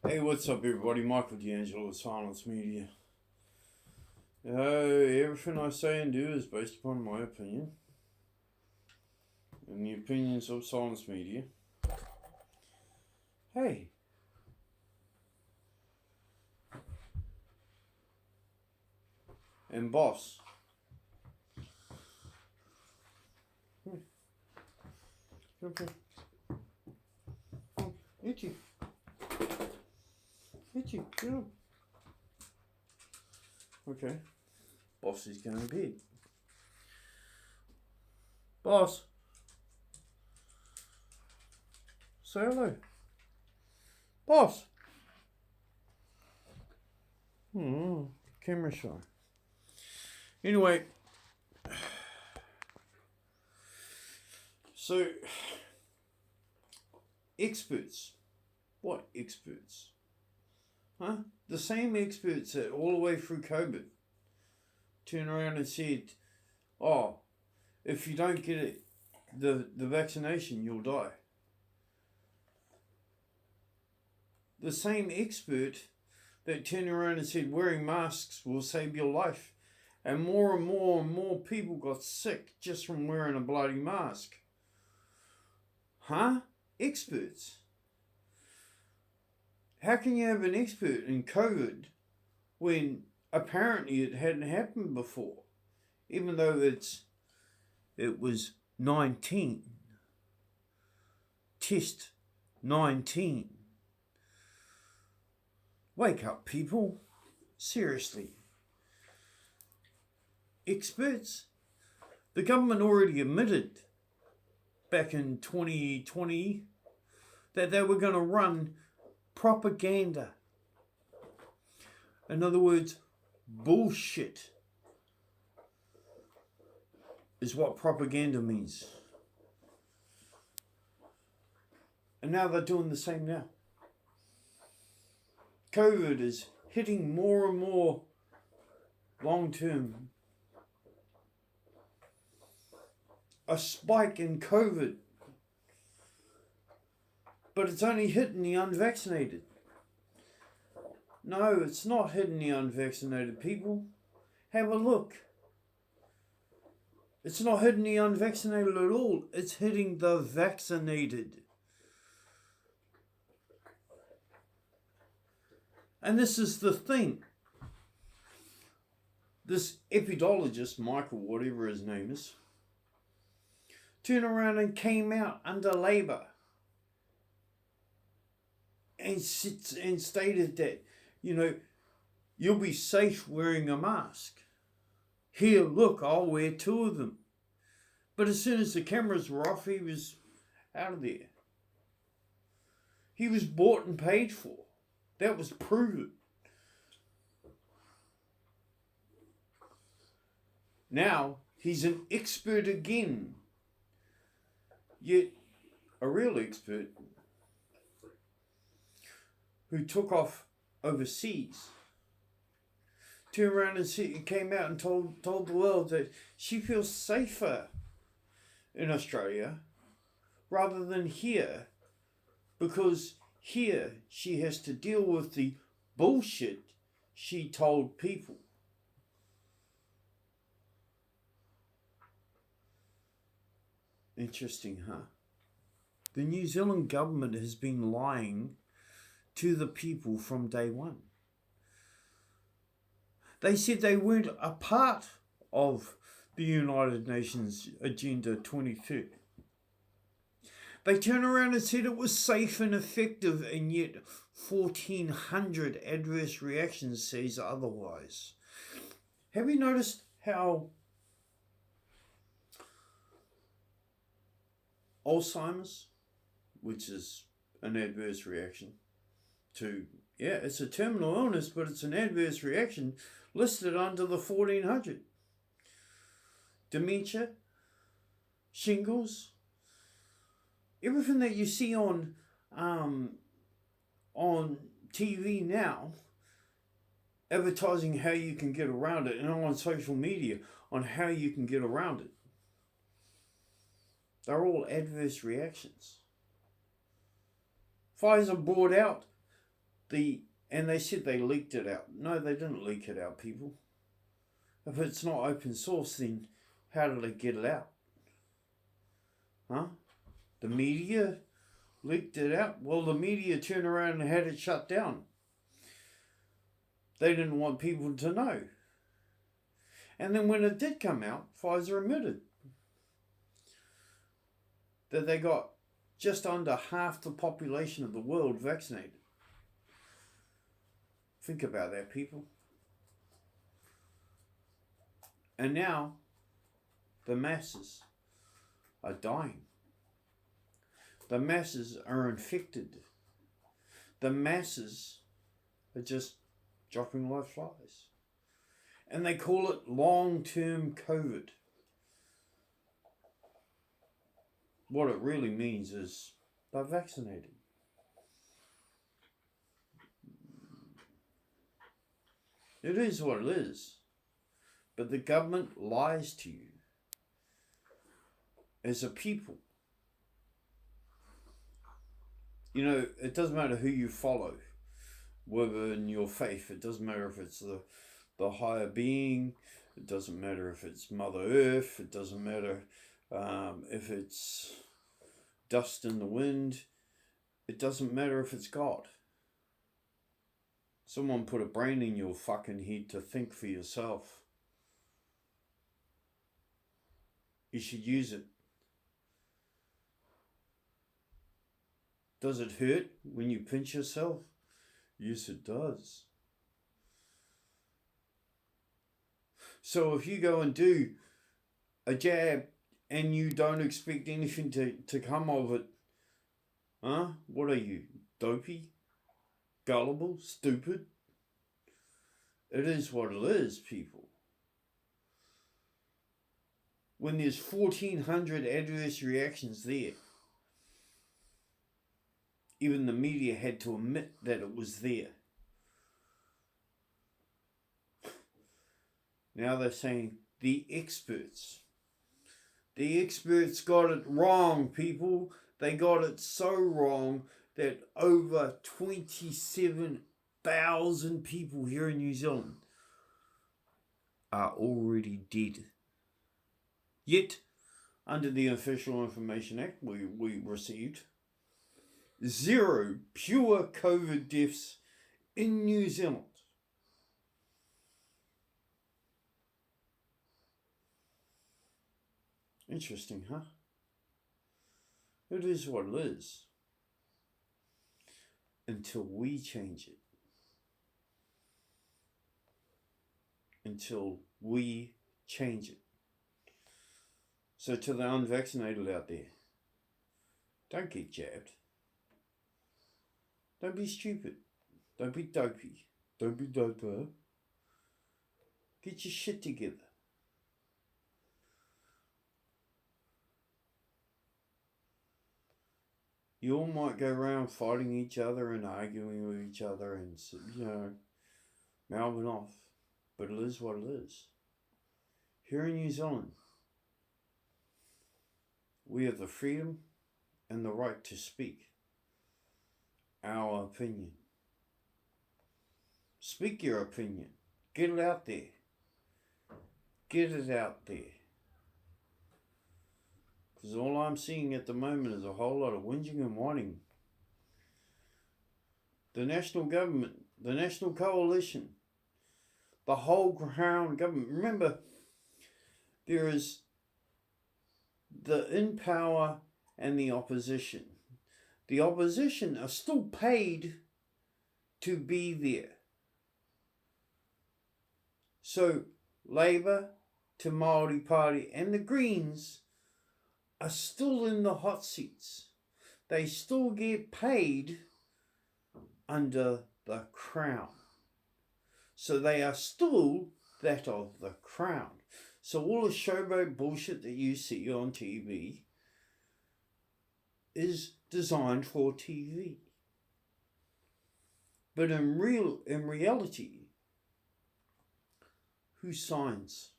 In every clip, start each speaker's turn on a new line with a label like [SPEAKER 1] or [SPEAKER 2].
[SPEAKER 1] Hey, what's up, everybody? Michael D'Angelo with Silence Media. Everything I say and do is based upon my opinion and the opinions of Silence Media. Hey, and boss. Okay. Itchy. Itchy. Get up. Okay. Boss is going to bed. Boss. Say hello. Boss. Camera shy. Anyway. So, experts. What experts? Huh? The same experts that all the way through COVID turned around and said, oh, if you don't get it, the vaccination, you'll die. The same expert that turned around and said wearing masks will save your life. And more people got sick just from wearing a bloody mask. Huh? Experts. How can you have an expert in COVID when apparently it hadn't happened before? Even though it was 19. Test 19. Wake up, people. Seriously. Experts. The government already admitted back in 2020 that they were going to run propaganda. In other words, bullshit is what propaganda means. And now they're doing the same now. COVID is hitting more and more long term. A spike in COVID. But it's only hitting the unvaccinated. No, it's not hitting the unvaccinated people. Have a look. It's not hitting the unvaccinated at all. It's hitting the vaccinated. And this is the thing. This epidemiologist, Michael, whatever his name is, turned around and came out under Labour and stated that, you'll be safe wearing a mask. Here, look, I'll wear 2 of them. But as soon as the cameras were off, he was out of there. He was bought and paid for. That was proven. Now, he's an expert again. Yet, a real expert who took off overseas turned around and came out and told the world that she feels safer in Australia rather than here, because here she has to deal with the bullshit she told people. Interesting, huh? The New Zealand government has been lying to the people from day one. They said they weren't a part of the United Nations Agenda 2030. They turned around and said it was safe and effective, and yet 1,400 adverse reactions says otherwise. Have you noticed how Alzheimer's, which is an adverse reaction to, it's a terminal illness, but it's an adverse reaction listed under the 1,400. Dementia, shingles, everything that you see on TV now, advertising how you can get around it, and on social media on how you can get around it. They're all adverse reactions. Pfizer brought out And they said they leaked it out. No, they didn't leak it out, people. If it's not open source, then how did they get it out? Huh? The media leaked it out? Well, the media turned around and had it shut down. They didn't want people to know. And then when it did come out, Pfizer admitted that they got just under half the population of the world vaccinated. Think about that, people. And now, the masses are dying. The masses are infected. The masses are just dropping like flies. And they call it long-term COVID. What it really means is they're vaccinated. It is what it is. But the government lies to you as a people. You know, it doesn't matter who you follow, whether in your faith. It doesn't matter if it's the higher being. It doesn't matter if it's Mother Earth. It doesn't matter if it's dust in the wind. It doesn't matter if it's God. Someone put a brain in your fucking head to think for yourself. You should use it. Does it hurt when you pinch yourself? Yes, it does. So if you go and do a jab and you don't expect anything to come of it, huh? What are you, dopey? Gullible? Stupid? It is what it is, people. When there's 1,400 adverse reactions there, even the media had to admit that it was there. Now they're saying the experts got it wrong, people. They got it so wrong that over 27,000 people here in New Zealand are already dead. Yet, under the Official Information Act we received, 0 pure COVID deaths in New Zealand. Interesting, huh? It is what it is. Until we change it. Until we change it. So to the unvaccinated out there, don't get jabbed. Don't be stupid. Don't be dopey. Don't be doper. Get your shit together. You all might go around fighting each other and arguing with each other and, mouthing off. But it is what it is. Here in New Zealand, we have the freedom and the right to speak our opinion. Speak your opinion. Get it out there. Get it out there. Because all I'm seeing at the moment is a whole lot of whinging and whining. The national government, the national coalition, the whole Crown government. Remember, there is the in power and the opposition. The opposition are still paid to be there. So, Labour, Te Māori Party and the Greens are still in the hot seats. They still get paid under the Crown. So they are still that of the Crown. So all the showboat bullshit that you see on TV is designed for TV. But in reality, who signs?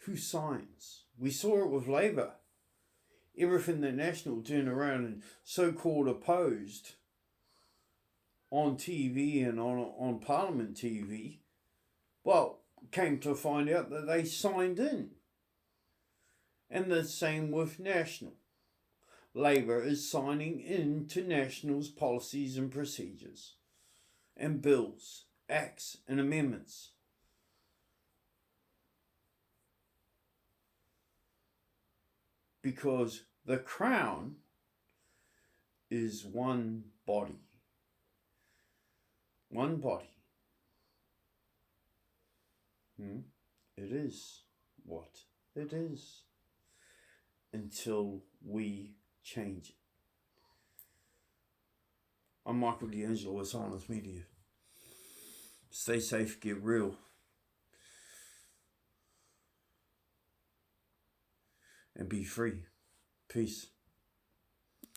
[SPEAKER 1] Who signs? We saw it with Labour. Everything the National turned around and so-called opposed on TV and on Parliament TV, well, came to find out that they signed in. And the same with National. Labour is signing in to National's policies and procedures and bills, acts and amendments. Because the Crown is one body. One body. It is what it is. Until we change it. I'm Michael D'Angelo with Silence Media. Stay safe, get real. And be free. Peace.